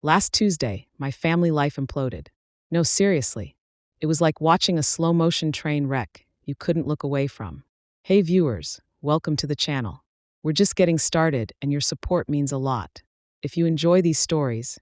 Last Tuesday, my family life imploded. No, seriously. It was like watching a slow-motion train wreck you couldn't look away from. Hey viewers, welcome to the channel. We're just getting started and your support means a lot. If you enjoy these stories,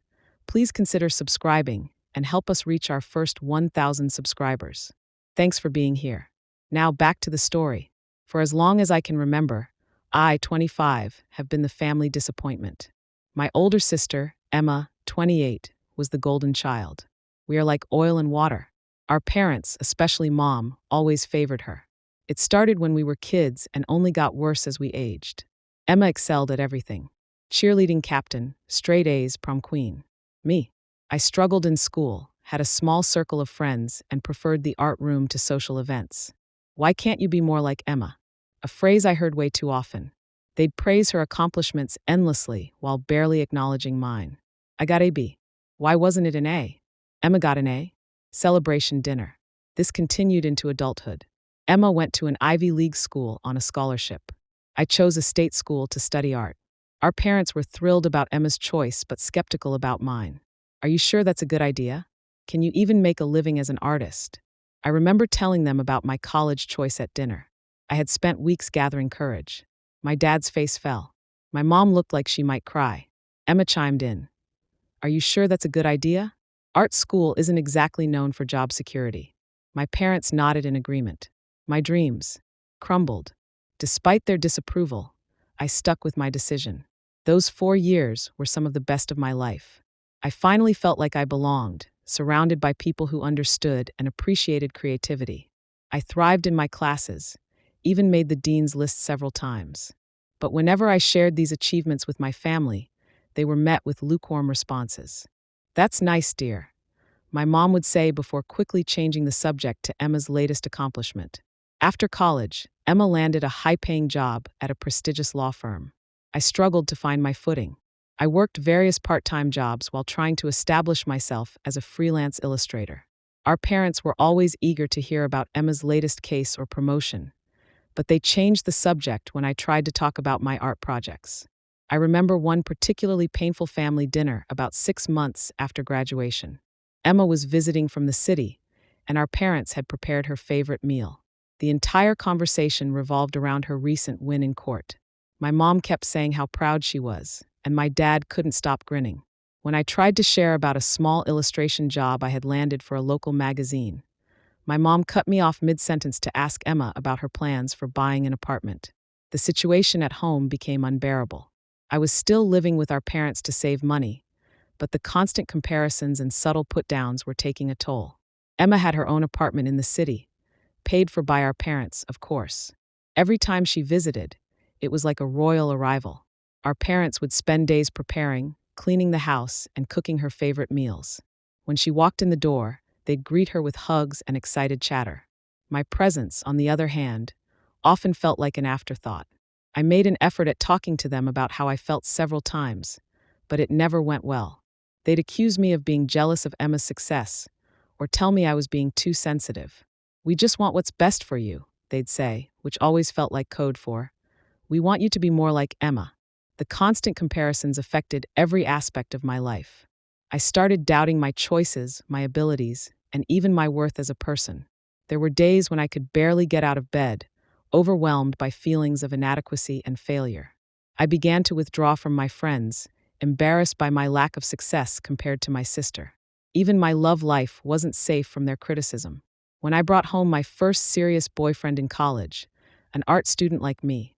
please consider subscribing and help us reach our first 1,000 subscribers. Thanks for being here. Now back to the story. For as long as I can remember, I, 25, have been the family disappointment. My older sister, Emma, 28, was the golden child. We are like oil and water. Our parents, especially Mom, always favored her. It started when we were kids and only got worse as we aged. Emma excelled at everything. Cheerleading captain, straight A's, prom queen. Me. I struggled in school, had a small circle of friends, and preferred the art room to social events. Why can't you be more like Emma? A phrase I heard way too often. They'd praise her accomplishments endlessly while barely acknowledging mine. I got a B. Why wasn't it an A? Emma got an A. Celebration dinner. This continued into adulthood. Emma went to an Ivy League school on a scholarship. I chose a state school to study art. Our parents were thrilled about Emma's choice but skeptical about mine. Are you sure that's a good idea? Can you even make a living as an artist? I remember telling them about my college choice at dinner. I had spent weeks gathering courage. My dad's face fell. My mom looked like she might cry. Emma chimed in. Are you sure that's a good idea? Art school isn't exactly known for job security. My parents nodded in agreement. My dreams crumbled. Despite their disapproval, I stuck with my decision. Those 4 years were some of the best of my life. I finally felt like I belonged, surrounded by people who understood and appreciated creativity. I thrived in my classes, even made the dean's list several times. But whenever I shared these achievements with my family, they were met with lukewarm responses. That's nice, dear, my mom would say before quickly changing the subject to Emma's latest accomplishment. After college, Emma landed a high-paying job at a prestigious law firm. I struggled to find my footing. I worked various part-time jobs while trying to establish myself as a freelance illustrator. Our parents were always eager to hear about Emma's latest case or promotion, but they changed the subject when I tried to talk about my art projects. I remember one particularly painful family dinner about 6 months after graduation. Emma was visiting from the city, and our parents had prepared her favorite meal. The entire conversation revolved around her recent win in court. My mom kept saying how proud she was, and my dad couldn't stop grinning. When I tried to share about a small illustration job I had landed for a local magazine, my mom cut me off mid-sentence to ask Emma about her plans for buying an apartment. The situation at home became unbearable. I was still living with our parents to save money, but the constant comparisons and subtle put-downs were taking a toll. Emma had her own apartment in the city, paid for by our parents, of course. Every time she visited, it was like a royal arrival. Our parents would spend days preparing, cleaning the house, and cooking her favorite meals. When she walked in the door, they'd greet her with hugs and excited chatter. My presence, on the other hand, often felt like an afterthought. I made an effort at talking to them about how I felt several times, but it never went well. They'd accuse me of being jealous of Emma's success, or tell me I was being too sensitive. We just want what's best for you, they'd say, which always felt like code for, we want you to be more like Emma. The constant comparisons affected every aspect of my life. I started doubting my choices, my abilities, and even my worth as a person. There were days when I could barely get out of bed, overwhelmed by feelings of inadequacy and failure. I began to withdraw from my friends, embarrassed by my lack of success compared to my sister. Even my love life wasn't safe from their criticism. When I brought home my first serious boyfriend in college, an art student like me,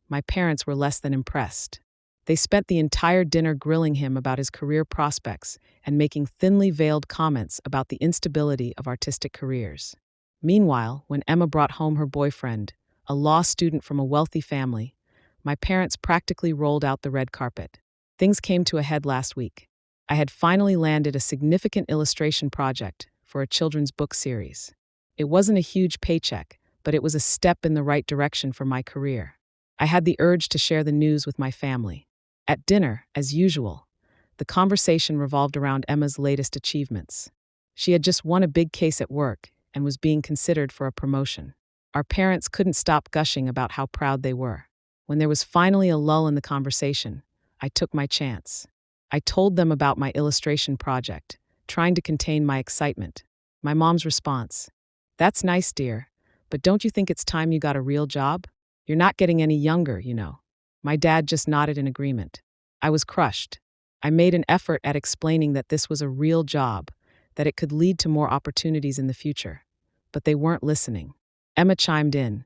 my parents were less than impressed. They spent the entire dinner grilling him about his career prospects and making thinly veiled comments about the instability of artistic careers. Meanwhile, when Emma brought home her boyfriend, a law student from a wealthy family, my parents practically rolled out the red carpet. Things came to a head last week. I had finally landed a significant illustration project for a children's book series. It wasn't a huge paycheck, but it was a step in the right direction for my career. I had the urge to share the news with my family. At dinner, as usual, the conversation revolved around Emma's latest achievements. She had just won a big case at work and was being considered for a promotion. Our parents couldn't stop gushing about how proud they were. When there was finally a lull in the conversation, I took my chance. I told them about my illustration project, trying to contain my excitement. My mom's response: "That's nice, dear, but don't you think it's time you got a real job? You're not getting any younger, you know." My dad just nodded in agreement. I was crushed. I made an effort at explaining that this was a real job, that it could lead to more opportunities in the future. But they weren't listening. Emma chimed in,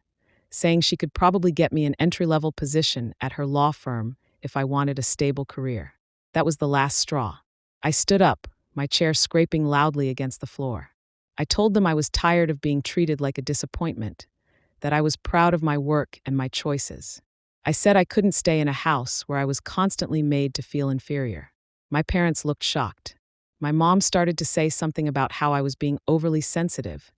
saying she could probably get me an entry-level position at her law firm if I wanted a stable career. That was the last straw. I stood up, my chair scraping loudly against the floor. I told them I was tired of being treated like a disappointment, that I was proud of my work and my choices. I said I couldn't stay in a house where I was constantly made to feel inferior. My parents looked shocked. My mom started to say something about how I was being overly sensitive,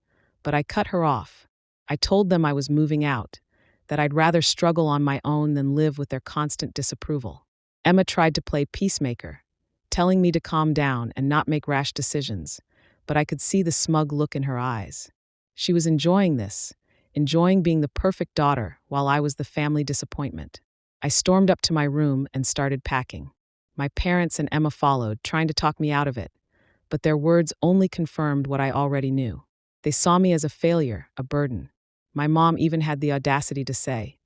but I cut her off. I told them I was moving out, that I'd rather struggle on my own than live with their constant disapproval. Emma tried to play peacemaker, telling me to calm down and not make rash decisions, but I could see the smug look in her eyes. She was enjoying this, enjoying being the perfect daughter while I was the family disappointment. I stormed up to my room and started packing. My parents and Emma followed, trying to talk me out of it, but their words only confirmed what I already knew. They saw me as a failure, a burden. My mom even had the audacity to say,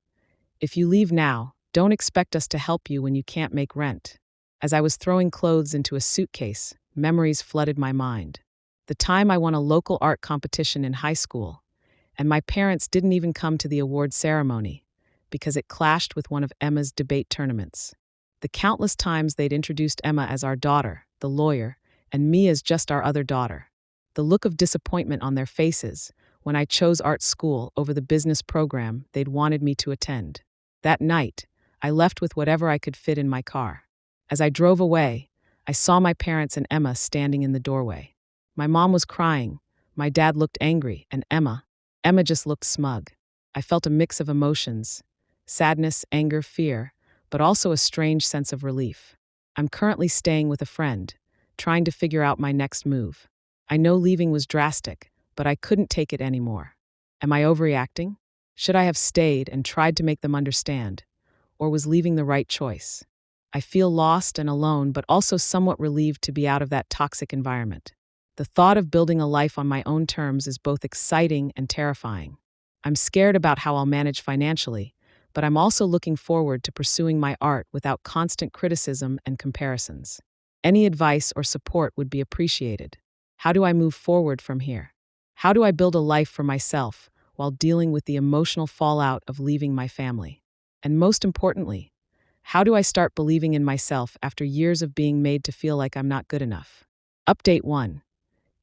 "If you leave now, don't expect us to help you when you can't make rent." As I was throwing clothes into a suitcase, memories flooded my mind. The time I won a local art competition in high school, and my parents didn't even come to the award ceremony because it clashed with one of Emma's debate tournaments. The countless times they'd introduced Emma as our daughter, the lawyer, and me as just our other daughter. The look of disappointment on their faces when I chose art school over the business program they'd wanted me to attend. That night, I left with whatever I could fit in my car. As I drove away, I saw my parents and Emma standing in the doorway. My mom was crying, my dad looked angry, and Emma just looked smug. I felt a mix of emotions: sadness, anger, fear, but also a strange sense of relief. I'm currently staying with a friend, trying to figure out my next move. I know leaving was drastic, but I couldn't take it anymore. Am I overreacting? Should I have stayed and tried to make them understand? Or was leaving the right choice? I feel lost and alone, but also somewhat relieved to be out of that toxic environment. The thought of building a life on my own terms is both exciting and terrifying. I'm scared about how I'll manage financially, but I'm also looking forward to pursuing my art without constant criticism and comparisons. Any advice or support would be appreciated. How do I move forward from here? How do I build a life for myself while dealing with the emotional fallout of leaving my family? And most importantly, how do I start believing in myself after years of being made to feel like I'm not good enough? Update 1.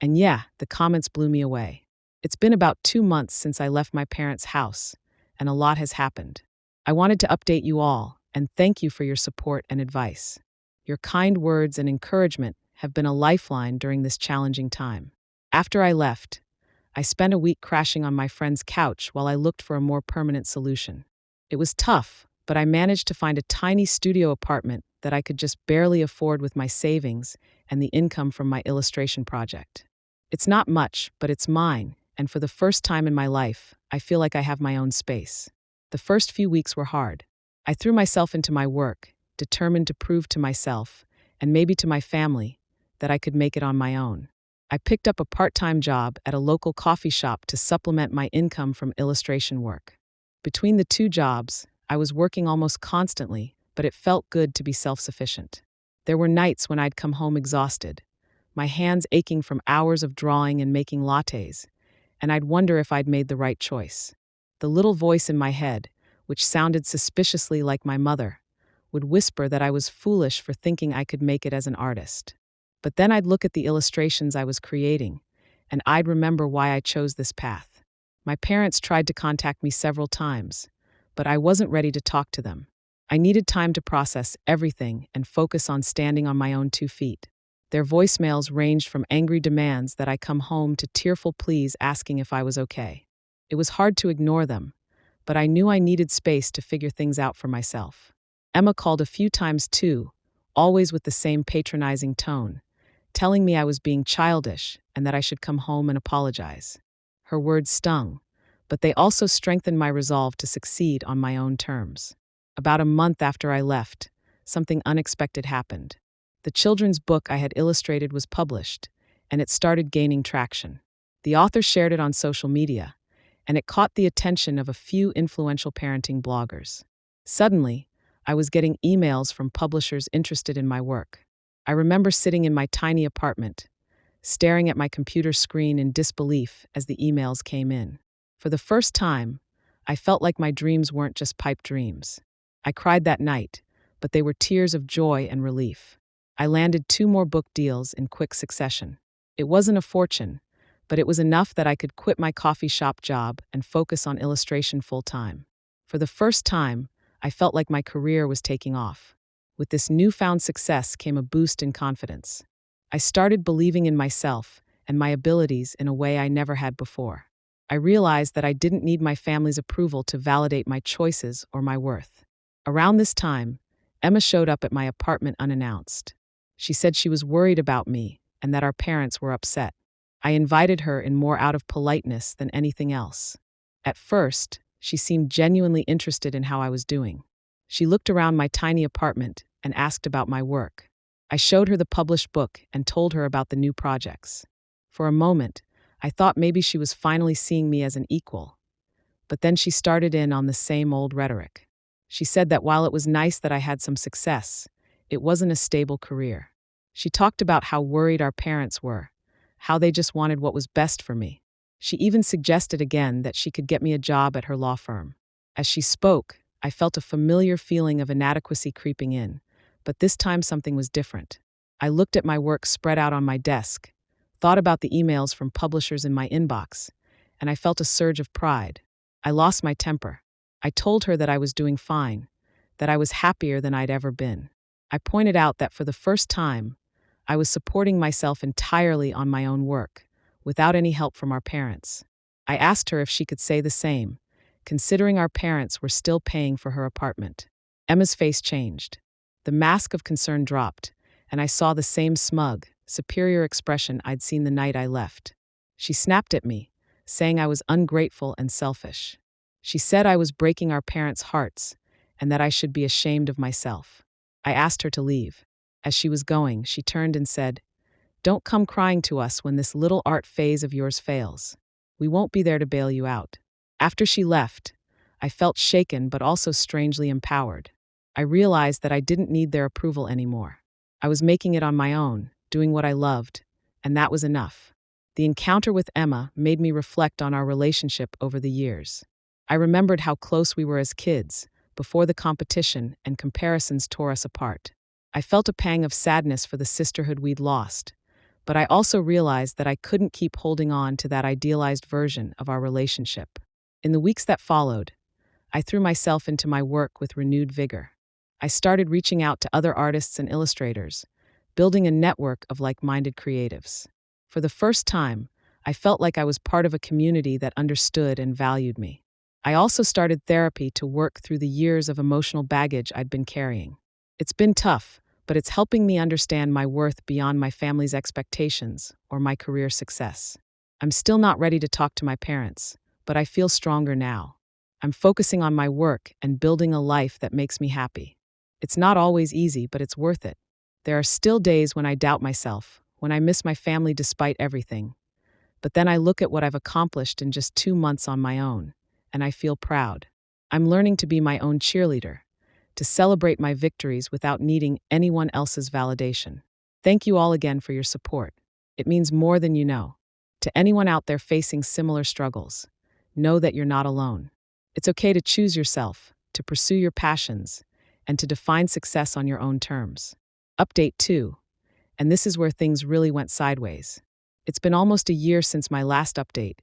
And yeah, the comments blew me away. It's been about 2 months since I left my parents' house, and a lot has happened. I wanted to update you all and thank you for your support and advice. Your kind words and encouragement have been a lifeline during this challenging time. After I left, I spent a week crashing on my friend's couch while I looked for a more permanent solution. It was tough, but I managed to find a tiny studio apartment that I could just barely afford with my savings and the income from my illustration project. It's not much, but it's mine, and for the first time in my life, I feel like I have my own space. The first few weeks were hard. I threw myself into my work, determined to prove to myself, and maybe to my family, that I could make it on my own. I picked up a part-time job at a local coffee shop to supplement my income from illustration work. Between the two jobs, I was working almost constantly, but it felt good to be self-sufficient. There were nights when I'd come home exhausted, my hands aching from hours of drawing and making lattes, and I'd wonder if I'd made the right choice. The little voice in my head, which sounded suspiciously like my mother, would whisper that I was foolish for thinking I could make it as an artist. But then I'd look at the illustrations I was creating, and I'd remember why I chose this path. My parents tried to contact me several times, but I wasn't ready to talk to them. I needed time to process everything and focus on standing on my own 2 feet. Their voicemails ranged from angry demands that I come home to tearful pleas asking if I was okay. It was hard to ignore them, but I knew I needed space to figure things out for myself. Emma called a few times too, always with the same patronizing tone, telling me I was being childish and that I should come home and apologize. Her words stung, but they also strengthened my resolve to succeed on my own terms. About a month after I left, something unexpected happened. The children's book I had illustrated was published, and it started gaining traction. The author shared it on social media, and it caught the attention of a few influential parenting bloggers. Suddenly, I was getting emails from publishers interested in my work. I remember sitting in my tiny apartment, staring at my computer screen in disbelief as the emails came in. For the first time, I felt like my dreams weren't just pipe dreams. I cried that night, but they were tears of joy and relief. I landed 2 more book deals in quick succession. It wasn't a fortune, but it was enough that I could quit my coffee shop job and focus on illustration full-time. For the first time, I felt like my career was taking off. With this newfound success came a boost in confidence. I started believing in myself and my abilities in a way I never had before. I realized that I didn't need my family's approval to validate my choices or my worth. Around this time, Emma showed up at my apartment unannounced. She said she was worried about me and that our parents were upset. I invited her in more out of politeness than anything else. At first, she seemed genuinely interested in how I was doing. She looked around my tiny apartment and asked about my work. I showed her the published book and told her about the new projects. For a moment, I thought maybe she was finally seeing me as an equal. But then she started in on the same old rhetoric. She said that while it was nice that I had some success, it wasn't a stable career. She talked about how worried our parents were, how they just wanted what was best for me. She even suggested again that she could get me a job at her law firm. As she spoke, I felt a familiar feeling of inadequacy creeping in, but this time something was different. I looked at my work spread out on my desk, thought about the emails from publishers in my inbox, and I felt a surge of pride. I lost my temper. I told her that I was doing fine, that I was happier than I'd ever been. I pointed out that for the first time, I was supporting myself entirely on my own work, without any help from our parents. I asked her if she could say the same, considering our parents were still paying for her apartment. Emma's face changed. The mask of concern dropped, and I saw the same smug, superior expression I'd seen the night I left. She snapped at me, saying I was ungrateful and selfish. She said I was breaking our parents' hearts, and that I should be ashamed of myself. I asked her to leave. As she was going, she turned and said, "Don't come crying to us when this little art phase of yours fails. We won't be there to bail you out." After she left, I felt shaken but also strangely empowered. I realized that I didn't need their approval anymore. I was making it on my own, doing what I loved, and that was enough. The encounter with Emma made me reflect on our relationship over the years. I remembered how close we were as kids, before the competition and comparisons tore us apart. I felt a pang of sadness for the sisterhood we'd lost, but I also realized that I couldn't keep holding on to that idealized version of our relationship. In the weeks that followed, I threw myself into my work with renewed vigor. I started reaching out to other artists and illustrators, building a network of like-minded creatives. For the first time, I felt like I was part of a community that understood and valued me. I also started therapy to work through the years of emotional baggage I'd been carrying. It's been tough, but it's helping me understand my worth beyond my family's expectations or my career success. I'm still not ready to talk to my parents, but I feel stronger now. I'm focusing on my work and building a life that makes me happy. It's not always easy, but it's worth it. There are still days when I doubt myself, when I miss my family despite everything. But then I look at what I've accomplished in just 2 months on my own, and I feel proud. I'm learning to be my own cheerleader, to celebrate my victories without needing anyone else's validation. Thank you all again for your support. It means more than you know. To anyone out there facing similar struggles, know that you're not alone. It's okay to choose yourself, to pursue your passions, and to define success on your own terms. Update 2. And this is where things really went sideways. It's been almost a year since my last update,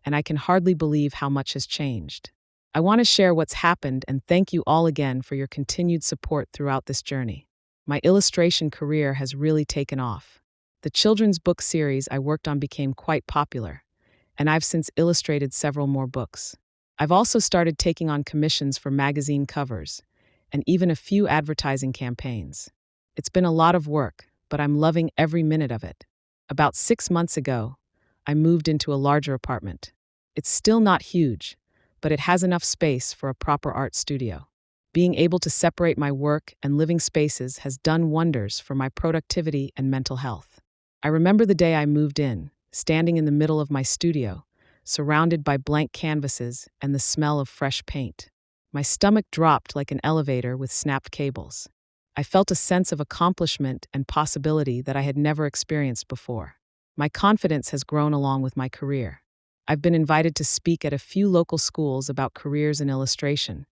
and I can hardly believe how much has changed. I want to share what's happened and thank you all again for your continued support throughout this journey. My illustration career has really taken off. The children's book series I worked on became quite popular, and I've since illustrated several more books. I've also started taking on commissions for magazine covers, and even a few advertising campaigns. It's been a lot of work, but I'm loving every minute of it. About 6 months ago, I moved into a larger apartment. It's still not huge, but it has enough space for a proper art studio. Being able to separate my work and living spaces has done wonders for my productivity and mental health. I remember the day I moved in, standing in the middle of my studio, surrounded by blank canvases and the smell of fresh paint. My stomach dropped like an elevator with snapped cables. I felt a sense of accomplishment and possibility that I had never experienced before. My confidence has grown along with my career. I've been invited to speak at a few local schools about careers in illustration,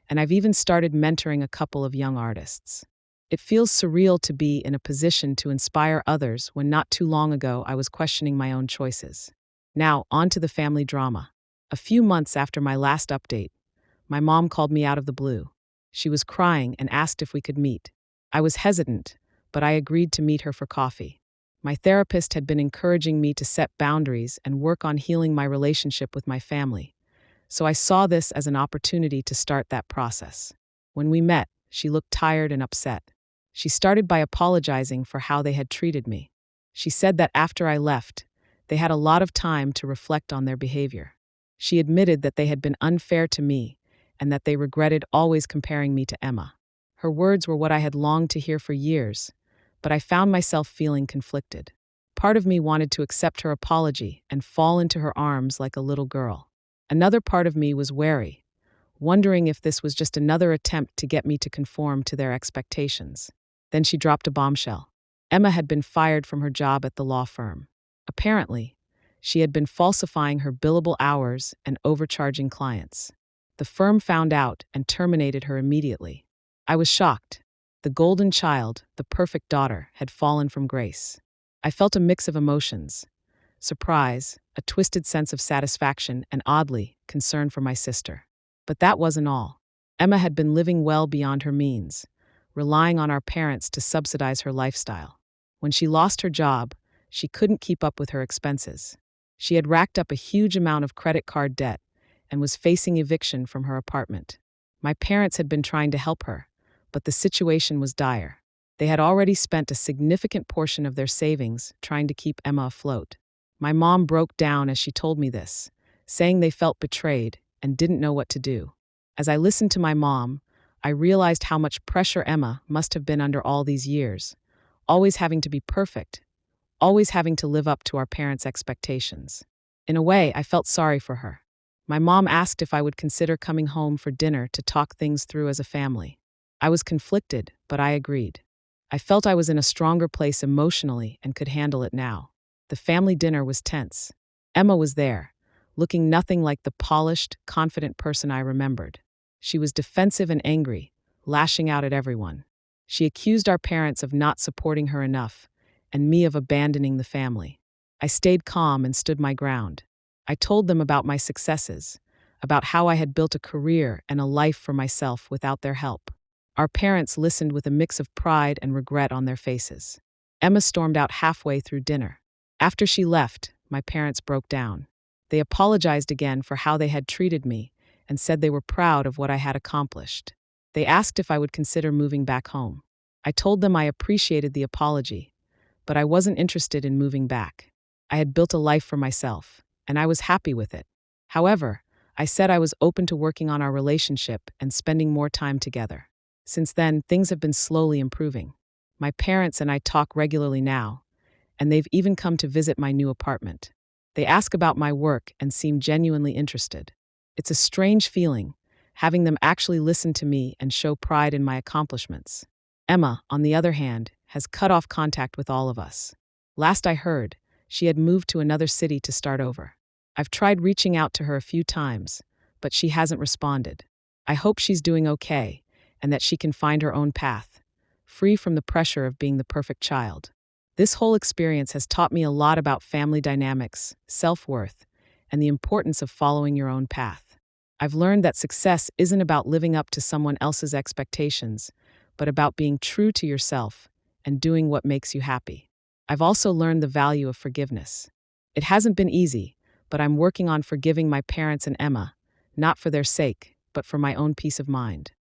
and I've even started mentoring a couple of young artists. It feels surreal to be in a position to inspire others when not too long ago I was questioning my own choices. Now, on to the family drama. A few months after my last update, my mom called me out of the blue. She was crying and asked if we could meet. I was hesitant, but I agreed to meet her for coffee. My therapist had been encouraging me to set boundaries and work on healing my relationship with my family, so I saw this as an opportunity to start that process. When we met, she looked tired and upset. She started by apologizing for how they had treated me. She said that after I left, they had a lot of time to reflect on their behavior. She admitted that they had been unfair to me and that they regretted always comparing me to Emma. Her words were what I had longed to hear for years, but I found myself feeling conflicted. Part of me wanted to accept her apology and fall into her arms like a little girl. Another part of me was wary, wondering if this was just another attempt to get me to conform to their expectations. Then she dropped a bombshell. Emma had been fired from her job at the law firm. Apparently, she had been falsifying her billable hours and overcharging clients. The firm found out and terminated her immediately. I was shocked. The golden child, the perfect daughter, had fallen from grace. I felt a mix of emotions: surprise, a twisted sense of satisfaction, and oddly, concern for my sister. But that wasn't all. Emma had been living well beyond her means, relying on our parents to subsidize her lifestyle. When she lost her job, she couldn't keep up with her expenses. She had racked up a huge amount of credit card debt and was facing eviction from her apartment. My parents had been trying to help her, but the situation was dire. They had already spent a significant portion of their savings trying to keep Emma afloat. My mom broke down as she told me this, saying they felt betrayed and didn't know what to do. As I listened to my mom, I realized how much pressure Emma must have been under all these years, always having to be perfect, always having to live up to our parents' expectations. In a way, I felt sorry for her. My mom asked if I would consider coming home for dinner to talk things through as a family. I was conflicted, but I agreed. I felt I was in a stronger place emotionally and could handle it now. The family dinner was tense. Emma was there, looking nothing like the polished, confident person I remembered. She was defensive and angry, lashing out at everyone. She accused our parents of not supporting her enough, and me of abandoning the family. I stayed calm and stood my ground. I told them about my successes, about how I had built a career and a life for myself without their help. Our parents listened with a mix of pride and regret on their faces. Emma stormed out halfway through dinner. After she left, my parents broke down. They apologized again for how they had treated me and said they were proud of what I had accomplished. They asked if I would consider moving back home. I told them I appreciated the apology, but I wasn't interested in moving back. I had built a life for myself, and I was happy with it. However, I said I was open to working on our relationship and spending more time together. Since then, things have been slowly improving. My parents and I talk regularly now, and they've even come to visit my new apartment. They ask about my work and seem genuinely interested. It's a strange feeling, having them actually listen to me and show pride in my accomplishments. Emma, on the other hand, has cut off contact with all of us. Last I heard, she had moved to another city to start over. I've tried reaching out to her a few times, but she hasn't responded. I hope she's doing okay and that she can find her own path, free from the pressure of being the perfect child. This whole experience has taught me a lot about family dynamics, self-worth, and the importance of following your own path. I've learned that success isn't about living up to someone else's expectations, but about being true to yourself and doing what makes you happy. I've also learned the value of forgiveness. It hasn't been easy, but I'm working on forgiving my parents and Emma, not for their sake, but for my own peace of mind.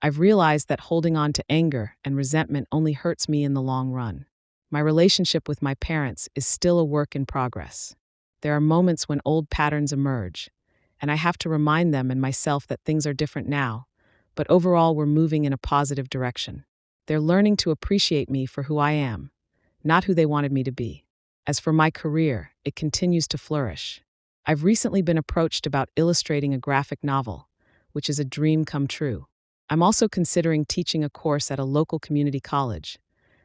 I've realized that holding on to anger and resentment only hurts me in the long run. My relationship with my parents is still a work in progress. There are moments when old patterns emerge, and I have to remind them and myself that things are different now, but overall we're moving in a positive direction. They're learning to appreciate me for who I am, not who they wanted me to be. As for my career, it continues to flourish. I've recently been approached about illustrating a graphic novel, which is a dream come true. I'm also considering teaching a course at a local community college,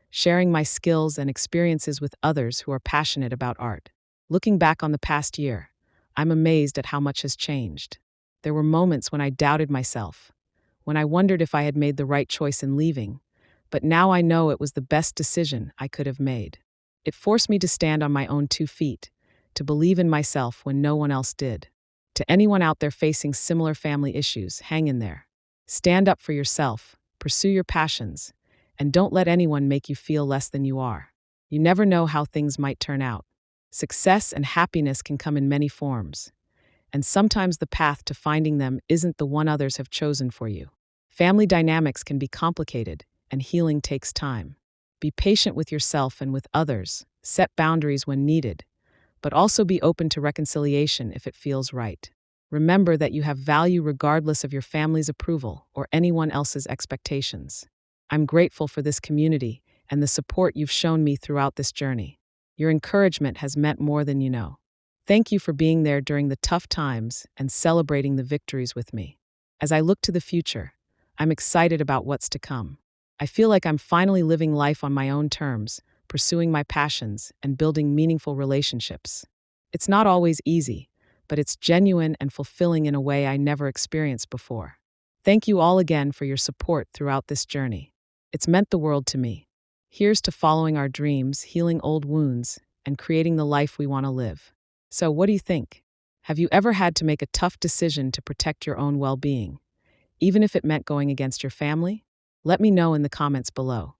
sharing my skills and experiences with others who are passionate about art. Looking back on the past year, I'm amazed at how much has changed. There were moments when I doubted myself, when I wondered if I had made the right choice in leaving, but now I know it was the best decision I could have made. It forced me to stand on my own 2 feet, to believe in myself when no one else did. To anyone out there facing similar family issues, hang in there. Stand up for yourself, pursue your passions, and don't let anyone make you feel less than you are. You never know how things might turn out. Success and happiness can come in many forms, and sometimes the path to finding them isn't the one others have chosen for you. Family dynamics can be complicated, and healing takes time. Be patient with yourself and with others, set boundaries when needed, but also be open to reconciliation if it feels right. Remember that you have value regardless of your family's approval or anyone else's expectations. I'm grateful for this community and the support you've shown me throughout this journey. Your encouragement has meant more than you know. Thank you for being there during the tough times and celebrating the victories with me. As I look to the future, I'm excited about what's to come. I feel like I'm finally living life on my own terms, pursuing my passions, and building meaningful relationships. It's not always easy, but it's genuine and fulfilling in a way I never experienced before. Thank you all again for your support throughout this journey. It's meant the world to me. Here's to following our dreams, healing old wounds, and creating the life we want to live. So, what do you think? Have you ever had to make a tough decision to protect your own well-being, even if it meant going against your family? Let me know in the comments below.